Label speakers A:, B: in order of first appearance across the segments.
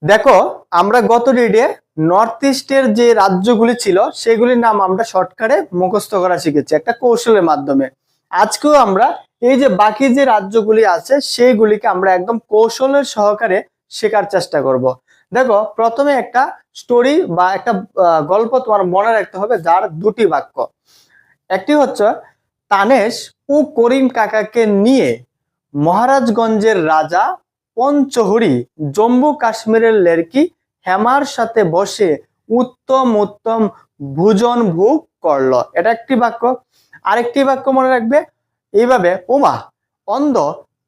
A: দেখো, আমরা গত রিডে নর্থ ইস্টের যে রাজ্যগুলি ছিল সেগুলির নাম আমরা শর্টকাটে মুখস্থ করা শিখেছি একটা কৌশলের মাধ্যমে। আজকেও আমরা এই যে বাকি যে রাজ্যগুলি আছে সেইগুলিকে আমরা একদম কৌশলের সহকারে শেখার চেষ্টা করব। দেখো, প্রথমে একটা স্টোরি বা একটা গল্প তোমার মনে রাখতে হবে, যার দুটি বাক্য। একটি হচ্ছে, তানেশ ও করিম কাকাকে নিয়ে মহারাজগঞ্জের রাজা পঞ্চহরি জম্মু কাশ্মীরের লেরকি হেমার সাথে বসে উত্তম উত্তম ভোজন ভোগ করলো। এটা একটি বাক্য। আরেকটি বাক্য মনে রাখবে এইভাবে, উমা অন্ধ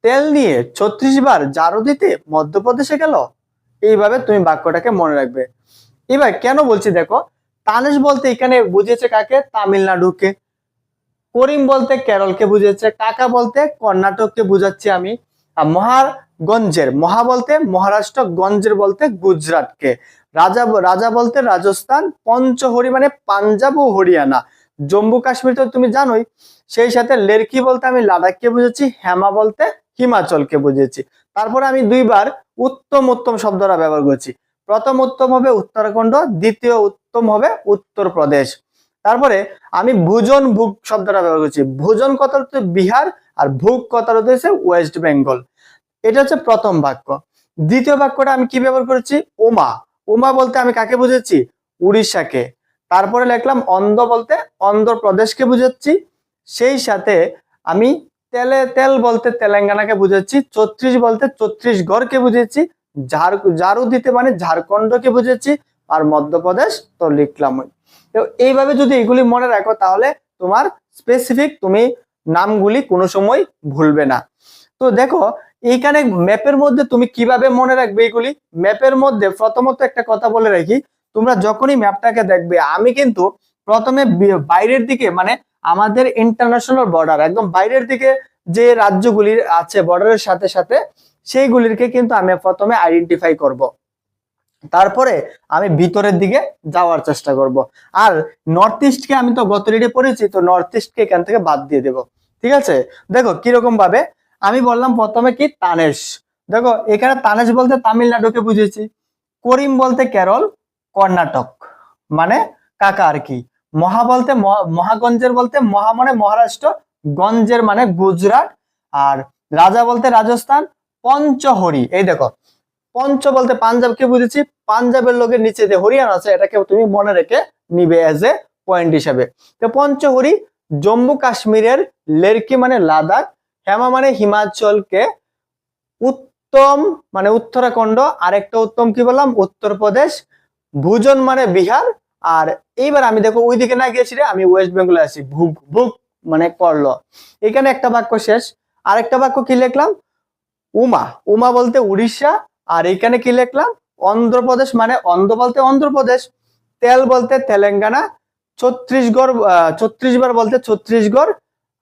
A: তেল নিয়ে 36 বার ঝাড়ু দিতে মধ্যপ্রদেশে গেল। এইভাবে তুমি বাক্যটাকে মনে রাখবে। এবার কেন বলছি দেখো, তানেশ বলতে এখানে বুঝিয়েছে কাকে? তামিলনাড়ুকে। করিম বলতে কেরলকে বুঝেছে, কাকা বলতে কর্ণাটককে বুঝাচ্ছি আমি। আর মহাগঞ্জের, মহা বলতে মহারাষ্ট্র, গঞ্জের বলতে গুজরাটকে। রাজা রাজা বলতে রাজস্থান, পঞ্চহরি মানে পাঞ্জাব ও হরিয়ানা। জম্মু কাশ্মীর তো তুমি জানোই। সেই সাথে লেরকি বলতে আমি লাদাখকে বুঝেছি, হেমা বলতে হিমাচলকে বুঝেছি। তারপরে আমি দুইবার উত্তম উত্তম শব্দটা ব্যবহার করছি। প্রথম উত্তম হবে উত্তরাখণ্ড, দ্বিতীয় উত্তম হবে উত্তরপ্রদেশ। তারপরে আমি ভোজন ভোগ শব্দটা ব্যবহার করছি। ভোজন কথা হচ্ছে বিহার, আর ভোগ কথা হচ্ছে ওয়েস্ট বেঙ্গল। এটা হচ্ছে প্রথম বাক্য। দ্বিতীয় বাক্যটা আমি কি ব্যবহার করেছি? উমা। উমা বলতে আমি কাকে বুঝেছি? উড়িষ্যাকে। তারপরে লিখলাম অন্ধ্র বলতে অন্ধ্রপ্রদেশকে বুঝাচ্ছি। সেই সাথে আমি তেল বলতে তেলেঙ্গানাকে বুঝাচ্ছি। 36 বলতে ছত্তিশগড়কে বুঝেছি। ঝাড়ু দিতে মানে ঝাড়খণ্ডকে বুঝেছি। আর মধ্যপ্রদেশ তো লিখলাম। তো এইভাবে যদি এগুলি মনে রাখো তাহলে তোমার স্পেসিফিক তুমি নামগুলি কোনো সময় ভুলবে না। তো দেখো, এইখানে ম্যাপের মধ্যে তুমি কিভাবে মনে রাখবে এগুলি? ম্যাপের মধ্যে প্রথমত একটা কথা বলে রাখি, তোমরা যখনই ম্যাপটাকে দেখবে, আমি কিন্তু প্রথমে বাইরের দিকে মানে আমাদের ইন্টারন্যাশনাল বর্ডার একদম বাইরের দিকে যে রাজ্যগুলি আছে বর্ডারের সাথে সাথে, সেইগুলিকে কিন্তু আমি প্রথমে আইডেন্টিফাই করব। তারপরে আমি ভিতরের দিকে যাওয়ার চেষ্টা করব। আর নর্থ ইস্টকে আমি তো গত রিডে পড়েছি, তো নর্থ ইস্টকে এখান থেকে বাদ দিয়ে দেব। ঠিক আছে? দেখো কিরকম ভাবে আমি বললাম, প্রথমে কি তানেশ। দেখো এখানে তানেশ বলতে তামিলনাড়ুকে বুঝেছি, করিম বলতে কেরল, কর্ণাটক মানে কাকা আর কি। মহা বলতে মহাগঞ্জের বলতে মহা মানে মহারাষ্ট্র, গঞ্জের মানে গুজরাট। আর রাজা বলতে রাজস্থান, পঞ্চহরি এই দেখো পঞ্চ বলতে পাঞ্জাবকে বুঝেছি, পাঞ্জাবের লোকের নিচে যে হরিয়ানা আছে এটাকে তুমি মনে রেখে নিবে এজ এ পয়েন্ট হিসাবে। তো পঞ্চহরি জম্মু কাশ্মীরের, লেরকি মানে লাদাখ, হেমা মানে হিমাচলকে, উত্তম মানে উত্তরাখণ্ড, আরেকটা উত্তম কি বললাম? উত্তরপ্রদেশ, ভোজন মানে বিহার। আর এইবার আমি দেখো ওইদিকে না গিয়েছি রে, আমি ওয়েস্ট বেঙ্গলে আছি, ভুগ ভুগ মানে করলো। এখানে একটা বাক্য শেষ। আরেকটা বাক্য কি লিখলাম? উমা। উমা বলতে উড়িষ্যা। আর এখানে কি লিখলাম? অন্ধ্রপ্রদেশ মানে অন্ধ্র বলতে অন্ধ্রপ্রদেশ, তেল বলতে তেলেঙ্গানা, ছত্তিশগড় 36 বার বলতে ছত্তিশগড়,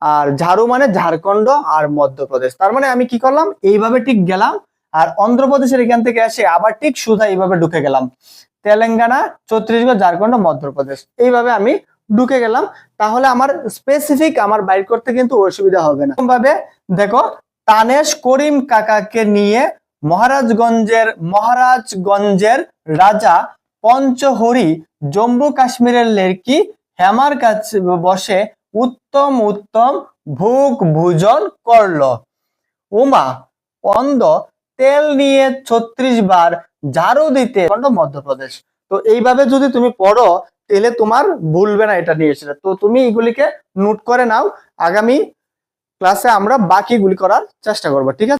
A: আর ঝাড়ু মানে ঝাড়খণ্ড আর মধ্যপ্রদেশ। তার মানে আমি কি করলাম? এইভাবে ঠিক গেলাম। আর অন্ধ্রপ্রদেশের এখান থেকে এসে আবার ঠিক সোজা এইভাবে ঢুকে গেলাম, তেলেঙ্গানা, ছত্তিশগড়, ঝাড়খণ্ড, মধ্যপ্রদেশ। এইভাবে আমি ঢুকে গেলাম। তাহলে আমার স্পেসিফিক আমার বাইর করতে কিন্তু অসুবিধা হবে না। ভাবে দেখো, তানেশ করিম কাকাকে নিয়ে মহারাজগঞ্জের রাজা পঞ্চহরি জম্মু কাশ্মীরের লেরকি হেমার কাছে বসে উত্তম উত্তম ভোগ ভোজন করলো। উমা অন্ধ তেল নিয়ে 36 বার ঝাড়ু দিতে মধ্যপ্রদেশ। তো এইভাবে যদি তুমি পড়ো তাহলে তোমার ভুলবে না এটা নিয়ে এসে। তো তুমি এগুলিকে নোট করে নাও, আগামী ক্লাসে আমরা বাকিগুলি করার চেষ্টা করবো। ঠিক আছে?